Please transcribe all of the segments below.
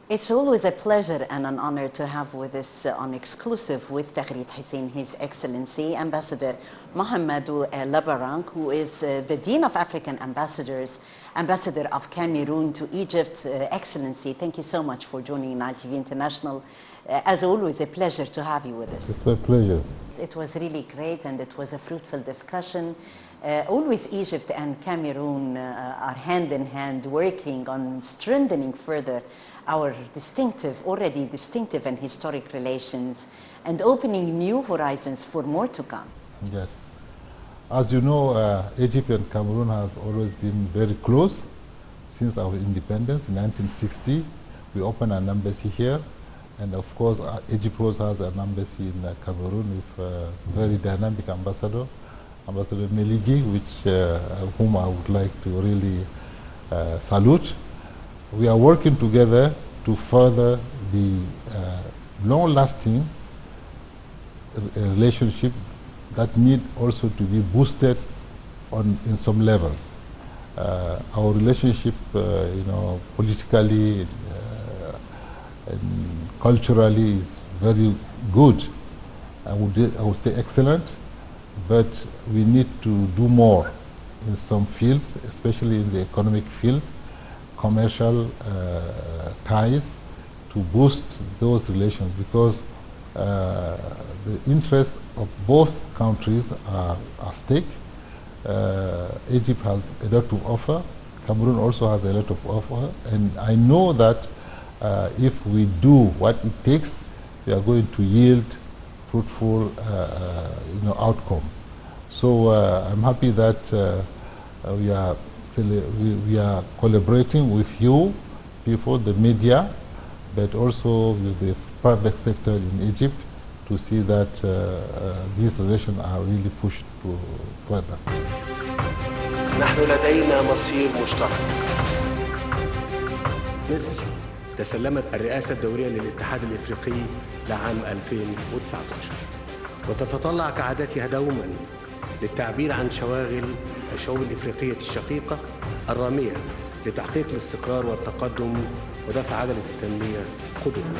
It's always a pleasure and an honor to have with us on exclusive with Taghreed Hussein, His Excellency Ambassador Mohamadou Labarang, who is the Dean of African Ambassadors, Ambassador of Cameroon to Egypt. Excellency, thank you so much for joining Nile TV International. As always, a pleasure to have you with us. It's a pleasure. It was really great and it was a fruitful discussion. Always Egypt and Cameroon are hand in hand working on strengthening further our already distinctive and historic relations and opening new horizons for more to come. Yes. As you know, Egypt and Cameroon has always been very close since our independence in 1960. We opened an embassy here, and of course Egypt also has an embassy in Cameroon with a very dynamic ambassador, Ambassador Meligi, whom I would like to really salute. We are working together to further the long-lasting relationship that need also to be boosted in some levels. Our relationship, politically and culturally is very good. I would say excellent, but we need to do more in some fields, especially in the economic field, commercial ties, to boost those relations, because the interests of both countries are at stake. Egypt has a lot to offer. Cameroon also has a lot of offer, and I know that if we do what it takes, we are going to yield fruitful outcome. So I'm happy that we are collaborating with you people, the media, but also with the private sector in Egypt to see that these relations are really pushed to further. نحن لدينا مصير مشترك. مصر تسلمت الرئاسة الدورية للاتحاد الإفريقي لعام 2019 وتتطلع كعادتها دوما للتعبير عن شواغل الشعوب الإفريقية الشقيقة الرامية لتحقيق الاستقرار والتقدم ودفع عجلة التنمية قدما.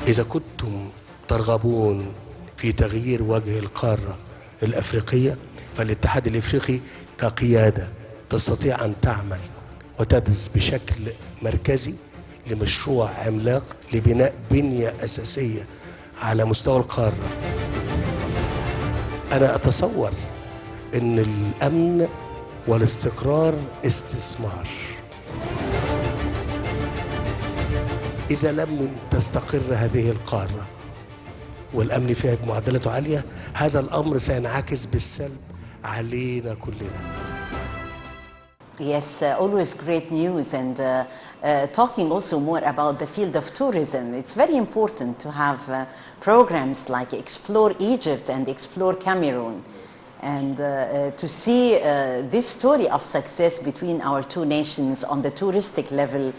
إذا كنتم ترغبون في تغيير وجه القارة الأفريقية، فالاتحاد الإفريقي كقيادة تستطيع أن تعمل وتبرز بشكل مركزي لمشروع عملاق لبناء بنية أساسية على مستوى القارة. أنا أتصور أن الأمن والاستقرار استثمار. إذا لم تستقر هذه القارة والأمن فيها بمعدلاته عالية، هذا الأمر سينعكس بالسلب علينا كلنا. Yes, always great news, and talking also more about the field of tourism. It's very important to have programs like Explore Egypt and Explore Cameroon, and to see this story of success between our two nations on the touristic level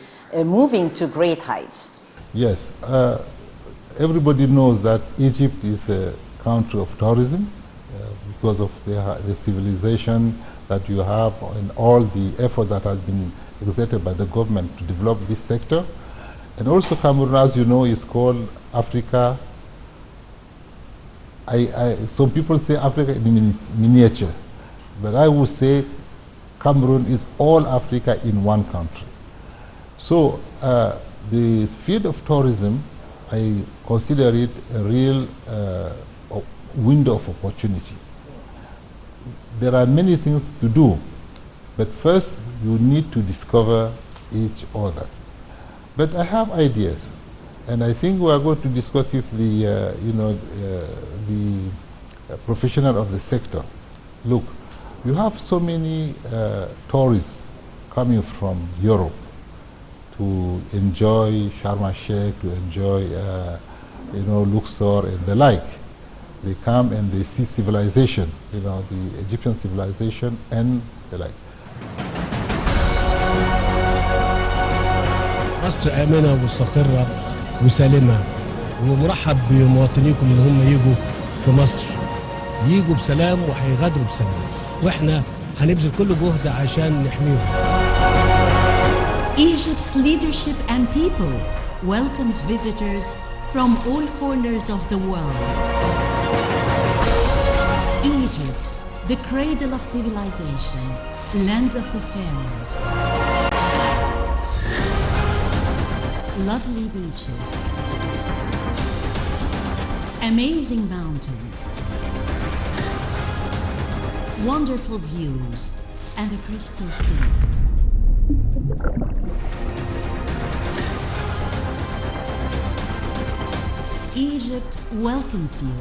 moving to great heights. Yes, everybody knows that Egypt is a country of tourism because of the civilization that you have and all the effort that has been exerted by the government to develop this sector. And also Cameroon, as you know, is called Africa. Some people say Africa in miniature, but I would say Cameroon is all Africa in one country. So the field of tourism, I consider it a real window of opportunity. There are many things to do, but first you need to discover each other. But I have ideas, and I think we are going to discuss with the professional of the sector. Look, you have so many tourists coming from Europe to enjoy Sharm el-Sheikh, to enjoy Luxor and the like. They come and they see civilization, the Egyptian civilization and the like. مصر آمنة ومستقرة وسالمة، ومرحب بمواطنيكم اللي هم يجوا في مصر، يجوا بسلام وهيغادروا بسلام، واحنا هنبذل كل جهد عشان نحميهم. Egypt's leadership and people welcomes visitors from all corners of the world. Egypt, the cradle of civilization, land of the pharaohs. Lovely beaches, amazing mountains, wonderful views, and a crystal sea. Egypt welcomes you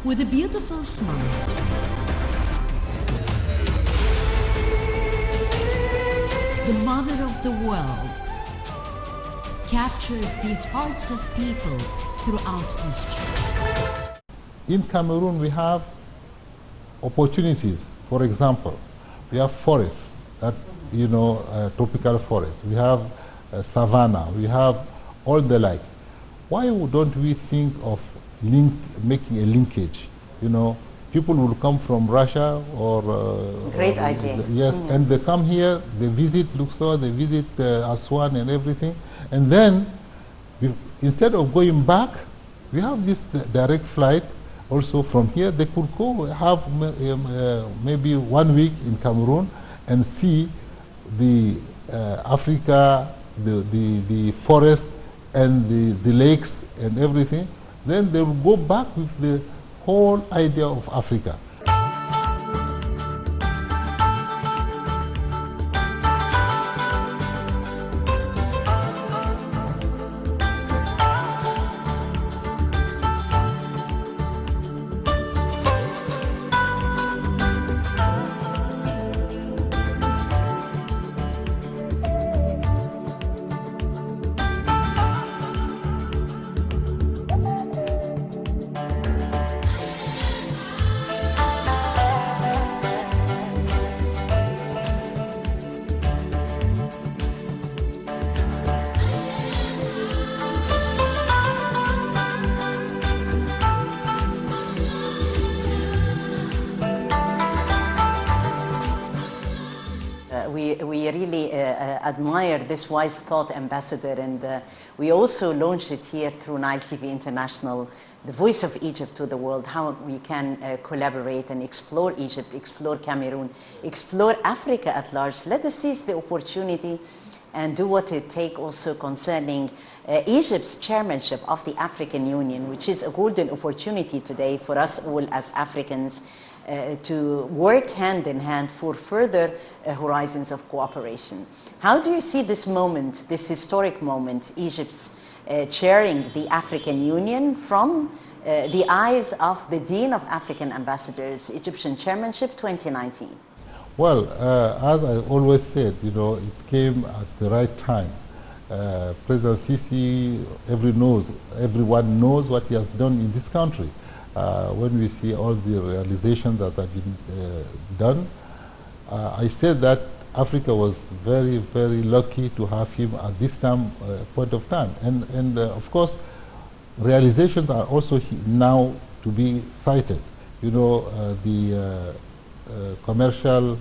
with a beautiful smile. The mother of the world captures the hearts of people throughout history. In Cameroon, we have opportunities. For example, we have forests, that, tropical forests. We have savanna. We have all the like. Why don't we think of making a linkage? People will come from Russia or... Great idea. Yes, and they come here, they visit Luxor, they visit Aswan and everything. And then, instead of going back, we have this direct flight also from here. They could go have maybe 1 week in Cameroon and see the Africa, the forest, and the lakes and everything. Then they will go back with the whole idea of Africa. We really admire this wise thought ambassador, and we also launched it here through Nile TV International, the voice of Egypt to the world, how we can collaborate and explore Egypt, explore Cameroon, explore Africa at large. Let us seize the opportunity and do what it takes also concerning Egypt's chairmanship of the African Union, which is a golden opportunity today for us all as Africans to work hand in hand for further horizons of cooperation. How do you see this moment, this historic moment, Egypt's chairing the African Union from the eyes of the Dean of African Ambassadors, Egyptian Chairmanship 2019? Well, as I always said, it came at the right time. President Sisi, everyone knows what he has done in this country. When we see all the realizations that have been done, I said that Africa was very, very lucky to have him at this point of time. And of course, realizations are also now to be cited. The commercial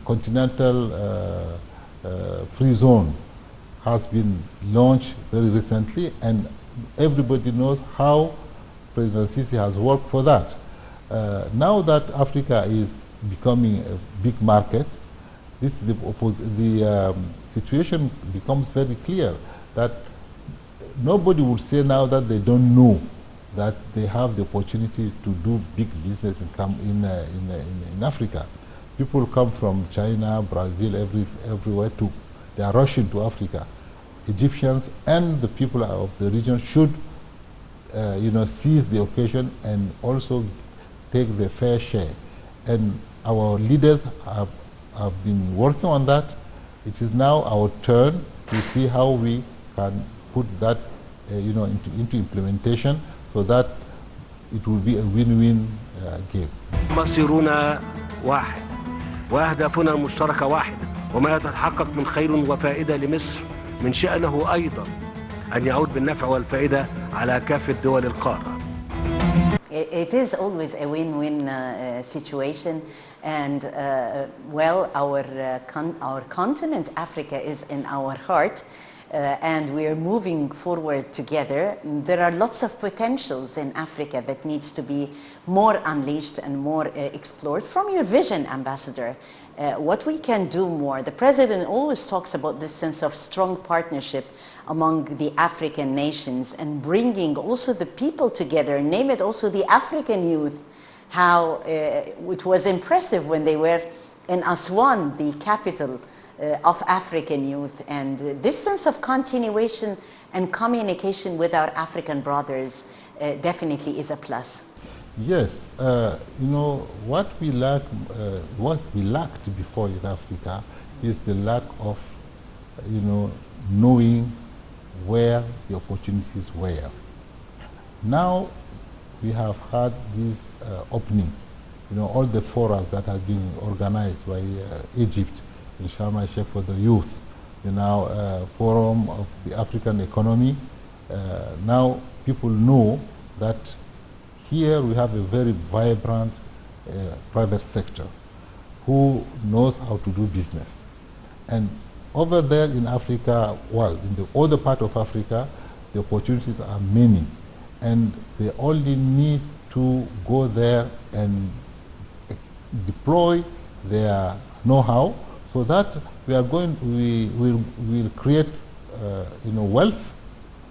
continental free zone has been launched very recently, and everybody knows how President Sisi has worked for that. Now that Africa is becoming a big market, the situation becomes very clear that nobody would say now that they don't know that they have the opportunity to do big business in Africa. People come from China, Brazil, everywhere they are rushing to Africa. Egyptians and the people of the region should seize the occasion and also take their fair share. And our leaders have been working on that. It is now our turn to see how we can put that into implementation so that it will be a win-win game. مصيرنا واحد وأهدافنا المشتركة واحدة، وما يتحقق من خير وفائدة لمصر من شأنه أيضا أن يعود بالنفع والفائدة على كافة دول القارة. It is always a win-win situation, and well, our continent, Africa, is in our heart, and we are moving forward together. There are lots of potentials in Africa that needs to be more unleashed and more explored. From your vision, Ambassador, what we can do more. The President always talks about this sense of strong partnership among the African nations and bringing also the people together, name it also the African youth, how it was impressive when they were in Aswan, the capital of African youth, and this sense of continuation and communication with our African brothers definitely is a plus. Yes, you know, what we lacked before in Africa is the lack of, you know, knowing where the opportunities were. Now we have had this opening, you know, all the forums that have been organized by Egypt in Sharm el-Sheikh for the youth, you know, forum of the African economy. Now people know that here we have a very vibrant private sector who knows how to do business. And over there in Africa, well, in the other part of Africa, the opportunities are many. And they only need to go there and deploy their know-how so that we will create you know, wealth.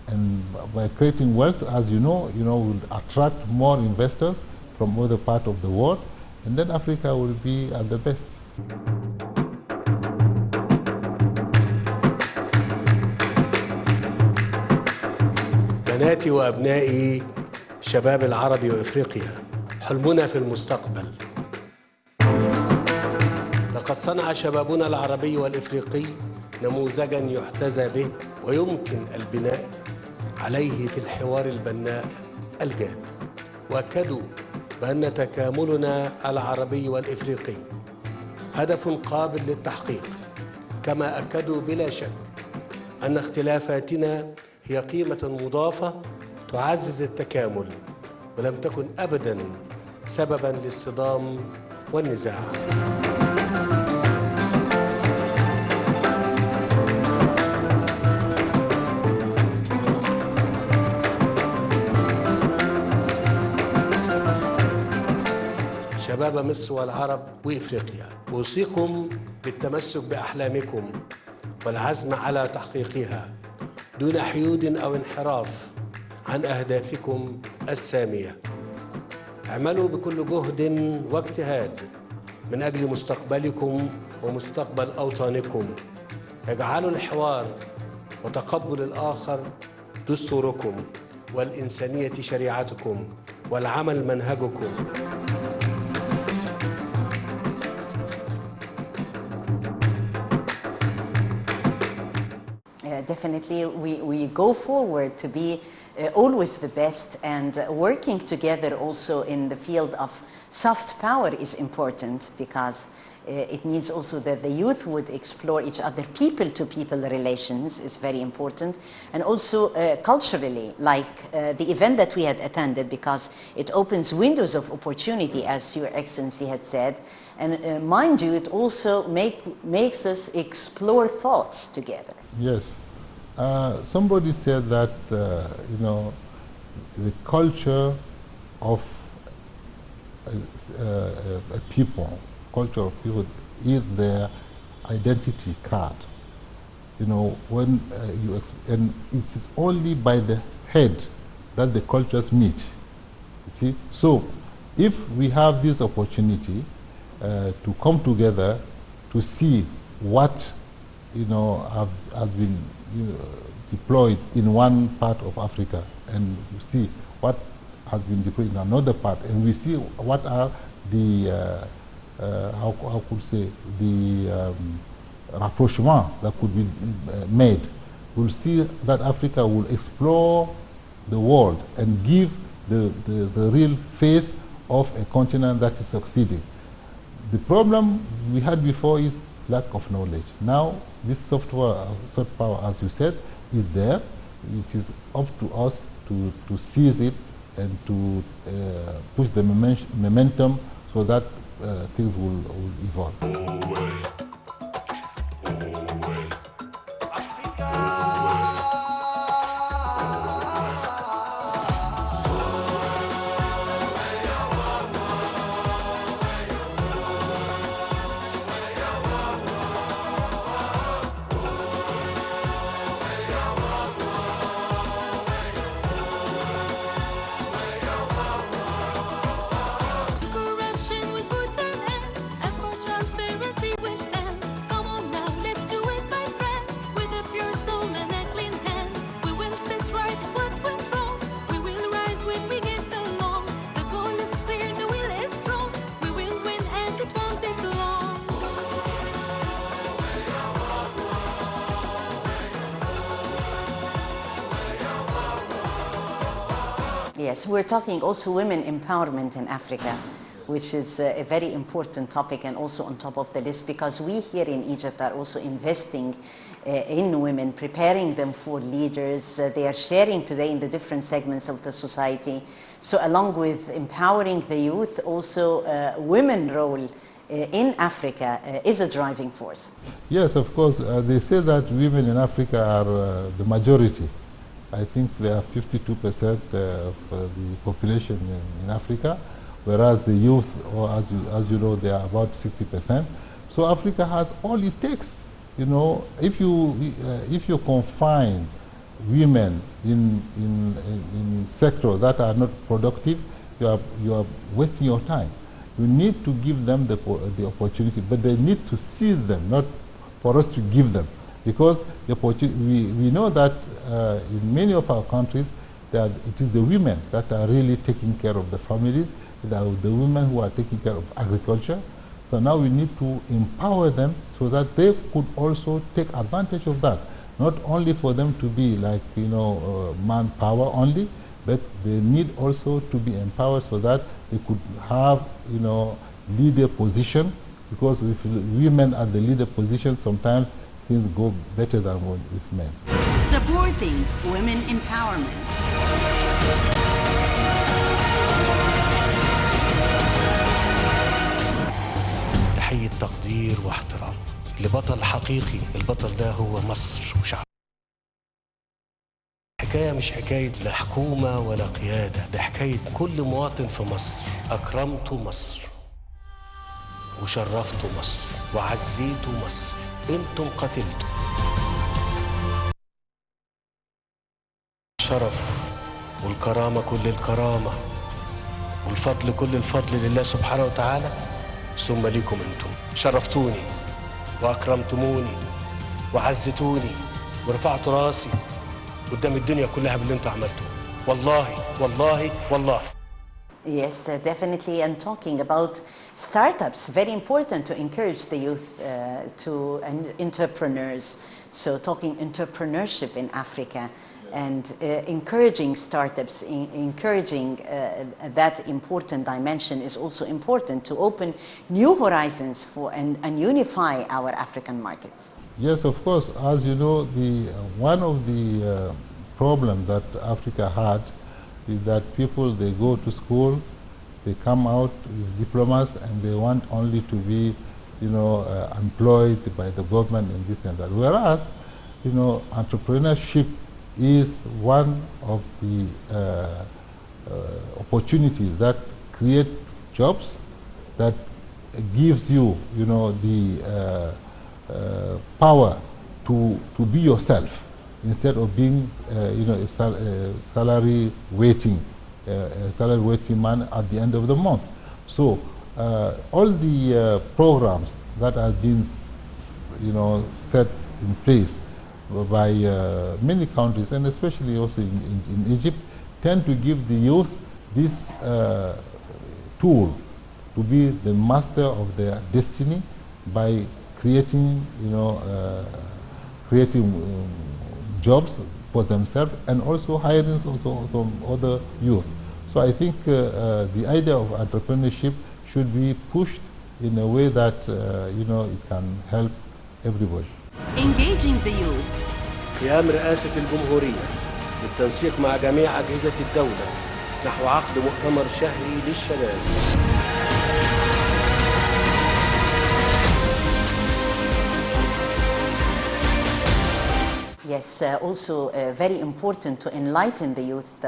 And by creating wealth, as you know, will attract more investors from other parts of the world, and then Africa will be at the best. بناتي وأبنائي شباب العرب وإفريقيا، حلمنا في المستقبل. لقد صنع شبابنا العربي والإفريقي نموذجاً يحتذى به ويمكن البناء عليه في الحوار البناء الجاد، وأكدوا بأن تكاملنا العربي والإفريقي هدف قابل للتحقيق، كما أكدوا بلا شك أن اختلافاتنا هي قيمة مضافة تعزز التكامل ولم تكن أبداً سبباً للصدام والنزاع. شباب مصر والعرب وإفريقيا، أوصيكم بالتمسك بأحلامكم والعزم على تحقيقها دون حيود أو انحراف عن أهدافكم السامية. اعملوا بكل جهد واجتهاد من أجل مستقبلكم ومستقبل أوطانكم. اجعلوا الحوار وتقبل الآخر دستوركم والإنسانية شريعتكم والعمل منهجكم. Definitely, we go forward to be always the best, and working together also in the field of soft power is important, because it means also that the youth would explore each other. People-to-people relations is very important, and also culturally, like the event that we had attended, because it opens windows of opportunity, as Your Excellency had said, and mind you, it also makes us explore thoughts together. Yes. Somebody said that, you know, the culture of a people is their identity card. You know, when and it is only by the head that the cultures meet. You see, so if we have this opportunity to come together to see what, you know, has been deployed in one part of Africa, and you see what has been deployed in another part, and we see what are the how could say the rapprochement that could be made. We'll see that Africa will explore the world and give the real face of a continent that is succeeding. The problem we had before is lack of knowledge. Now this soft power, as you said, is there. It is up to us to seize it and to push the momentum so that things will evolve. Yes, we're talking also women empowerment in Africa, which is a very important topic and also on top of the list, because we here in Egypt are also investing in women, preparing them for leaders. They are sharing today in the different segments of the society. So along with empowering the youth, also women role in Africa is a driving force. Yes, of course. They say that women in Africa are the majority. I think they are 52% of the population in Africa, whereas the youth, or as you know, they are about 60%. So Africa has all it takes. You know, if you confine women in sectors that are not productive, you are wasting your time. You need to give them the opportunity, but they need to seize them, not for us to give them. Because we know that in many of our countries, that it is the women that are really taking care of the families, the women who are taking care of agriculture. So now we need to empower them so that they could also take advantage of that. Not only for them to be like, you know, manpower only, but they need also to be empowered so that they could have, you know, leader position. Because with women at the leader position, sometimes things go better than with men. Supporting women empowerment. تحية تقدير واحترام لبطل حقيقي. البطل ده هو مصر وشعب. حكاية مش حكاية لا حكومة ولا قيادة، ده حكاية كل مواطن في مصر. أكرمت مصر وشرفت مصر وعزيت مصر. انتم قتلتم. الشرف والكرامة كل الكرامة والفضل كل الفضل لله سبحانه وتعالى، ثم ليكم انتم. شرفتوني واكرمتموني وعزتوني ورفعتوا راسي قدام الدنيا كلها باللي انتم عملتوه. والله والله والله. Yes, definitely. And talking about startups, very important to encourage the youth and entrepreneurs. So talking entrepreneurship in Africa and encouraging startups, encouraging that important dimension is also important to open new horizons for and unify our African markets. Yes, of course. As you know, one of the problems that Africa had is that people, they go to school, they come out with diplomas, and they want only to be, you know, employed by the government and this and that. Whereas, you know, entrepreneurship is one of the opportunities that create jobs, that gives you, you know, the power to be yourself, instead of being, you know, a salary waiting man at the end of the month. So all the programs that have been, you know, set in place by many countries, and especially also in Egypt, tend to give the youth this tool to be the master of their destiny by creating, you know, jobs for themselves, and also hiring also other youth. So I think the idea of entrepreneurship should be pushed in a way that you know, it can help everybody. Engaging the youth. قيام رئاسة الجمهورية بالتنسيق مع جميع أجهزة الدولة نحو عقد مؤتمر شهري للشباب. Yes, also very important to enlighten the youth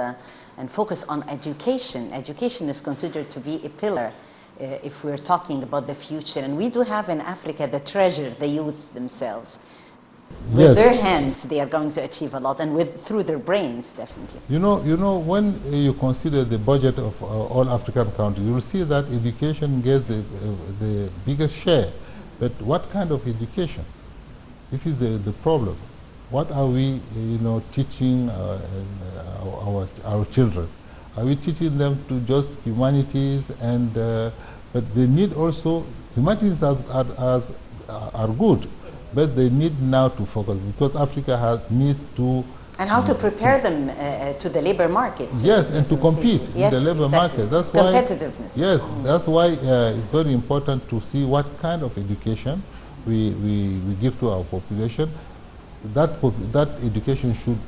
and focus on education. Education is considered to be a pillar if we're talking about the future. And we do have in Africa the treasure, the youth themselves. With their hands, they are going to achieve a lot, and through their brains, definitely. You know, when you consider the budget of all African countries, you will see that education gets the biggest share. But what kind of education? This is the problem. What are we, teaching our children? Are we teaching them to just humanities but they need also, humanities are good, but they need now to focus because Africa needs to... And how to prepare them to the labor market. Yes, and to compete in the labor market. That's why, competitiveness. Yes, that's why it's very important to see what kind of education we give to our population. That education should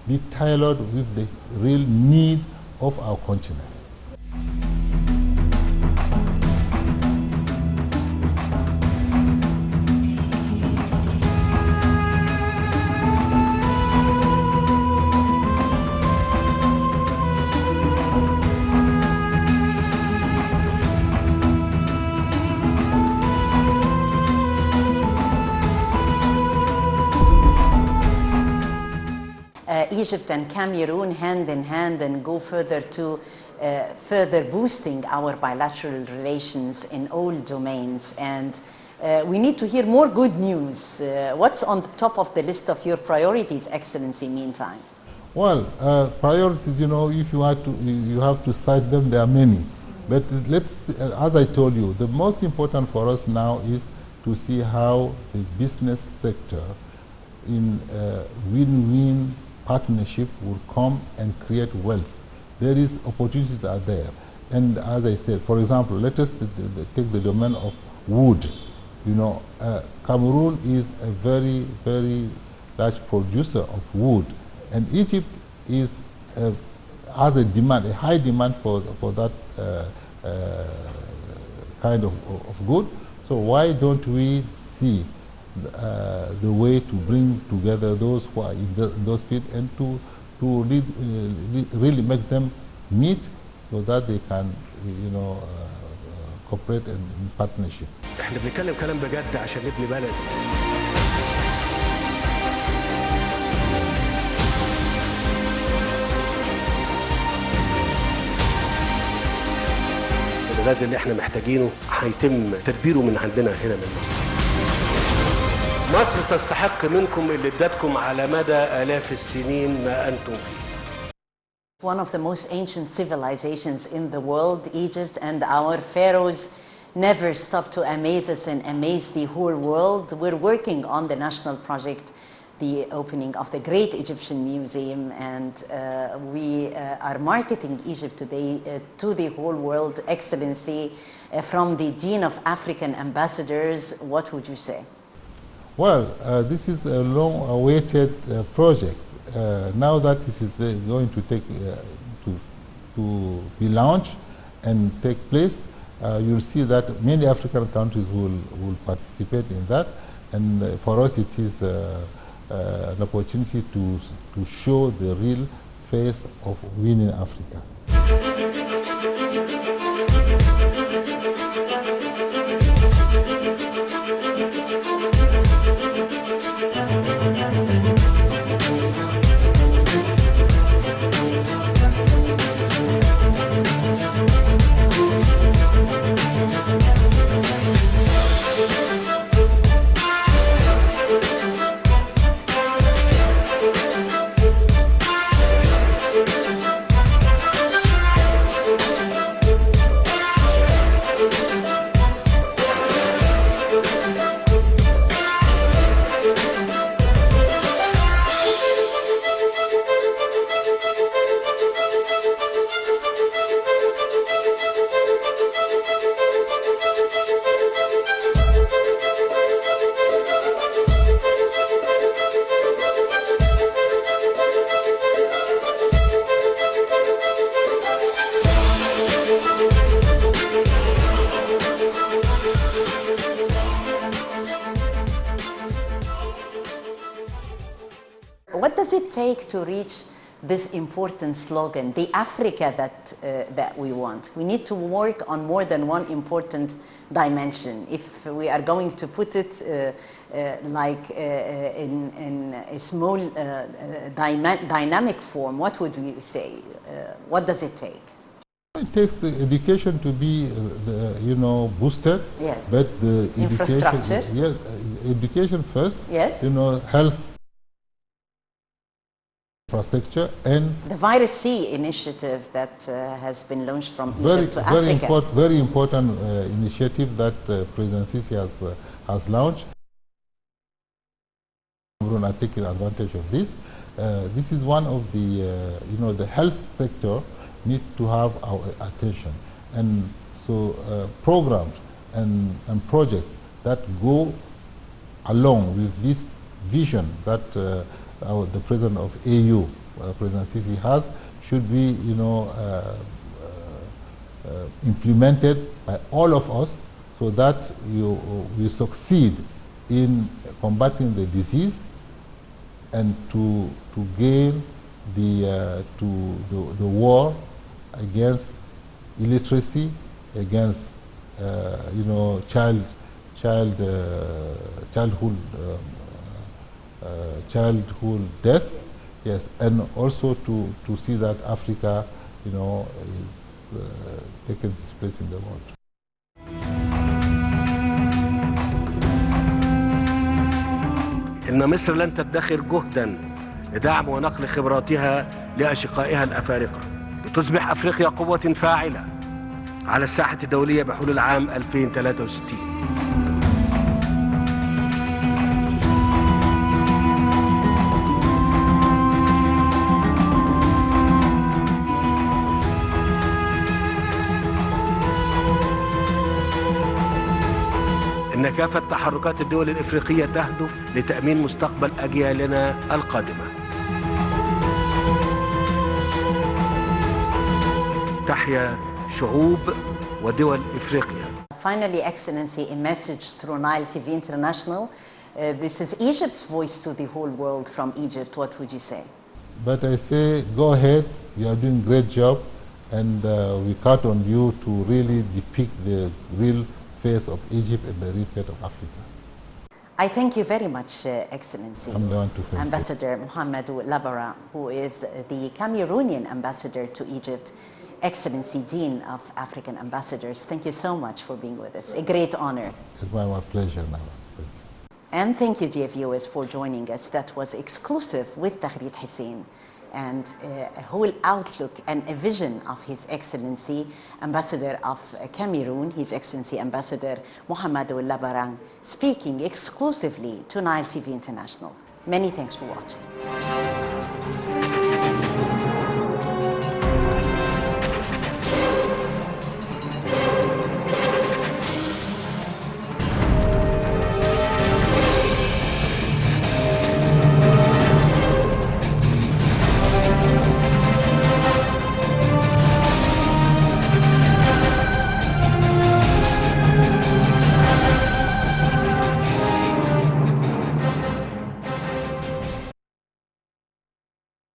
be tailored with the real need of our continent. Egypt and Cameroon hand in hand and go further to further boosting our bilateral relations in all domains. And we need to hear more good news. What's on the top of the list of your priorities, Excellency, meantime? Well, priorities, if you have to cite them, there are many. But as I told you, the most important for us now is to see how the business sector in win-win partnership will come and create wealth. There is opportunities are there. And as I said, for example, let us take the domain of wood. Cameroon is a very, very large producer of wood. And Egypt has a high demand for that kind of good. So why don't we see the way to bring together those who are in those fields and to really make them meet so that they can cooperate in partnership. احنا بنتكلم كلام بجد عشان نبني بلد. الغاز اللي احنا محتاجينه هيتم تدبيره من عندنا هنا من مصر. مصر تستحق منكم اللي ادتكم على مدى آلاف السنين ما أنتم فيه. One of the most ancient civilizations in the world, Egypt, and our pharaohs never stop to amaze us and amaze the whole world. We're working on the national project, the opening of the Great Egyptian Museum, and we are marketing Egypt today to the whole world. Excellency, from the Dean of African Ambassadors, what would you say? Well, this is a long-awaited project. Now that it is going to take to be launched and take place, you'll see that many African countries will participate in that, and for us it is an opportunity to show the real face of winning Africa. does it take to reach this important slogan, the Africa that we want? We need to work on more than one important dimension. If we are going to put it in a small dynamic form, what would we say? What does it take? It takes the education to be, boosted. Yes. But the infrastructure. Yes, education first. Yes. Health, infrastructure, and the Virus C initiative that has been launched from Egypt to Africa. Very important initiative that President Sisi has launched. Cameroon are taking advantage of this. This is one of the, the health sector need to have our attention. And so programs and projects that go along with this vision that the President of AU, President Sisi has, should be, implemented by all of us so that we succeed in combating the disease and to gain the war against illiteracy, against childhood death, yes, and also to see that Africa, is taking its place in the world. إن مصر لن تدخر جهدا لدعم ونقل خبراتها لأشقائها الأفارقة لتصبح أفريقيا قوة فاعلة على الساحة الدولية بحلول عام 2063. إن كافة تحركات الدول الإفريقية تهدف لتأمين مستقبل أجيالنا القادمة. تحيا شعوب ودول إفريقيا. Finally, Excellency, a message through Nile TV International. This is Egypt's voice to the whole world from Egypt. What would you say? But I say, go ahead. You are doing a great job, and we count on you to really depict the real face of Egypt and the real face of Africa. I thank you very much, Excellency. I'm going to thank Ambassador Mohamadou Labarang, who is the Cameroonian ambassador to Egypt, Excellency Dean of African Ambassadors. Thank you so much for being with us. A great honor. It's my pleasure now. And thank you, dear viewers, for joining us. That was exclusive with Taghreed Hussein, and a whole outlook and a vision of His Excellency, Ambassador of Cameroon, His Excellency Ambassador Mohamadou Labarang, speaking exclusively to Nile TV International. Many thanks for watching.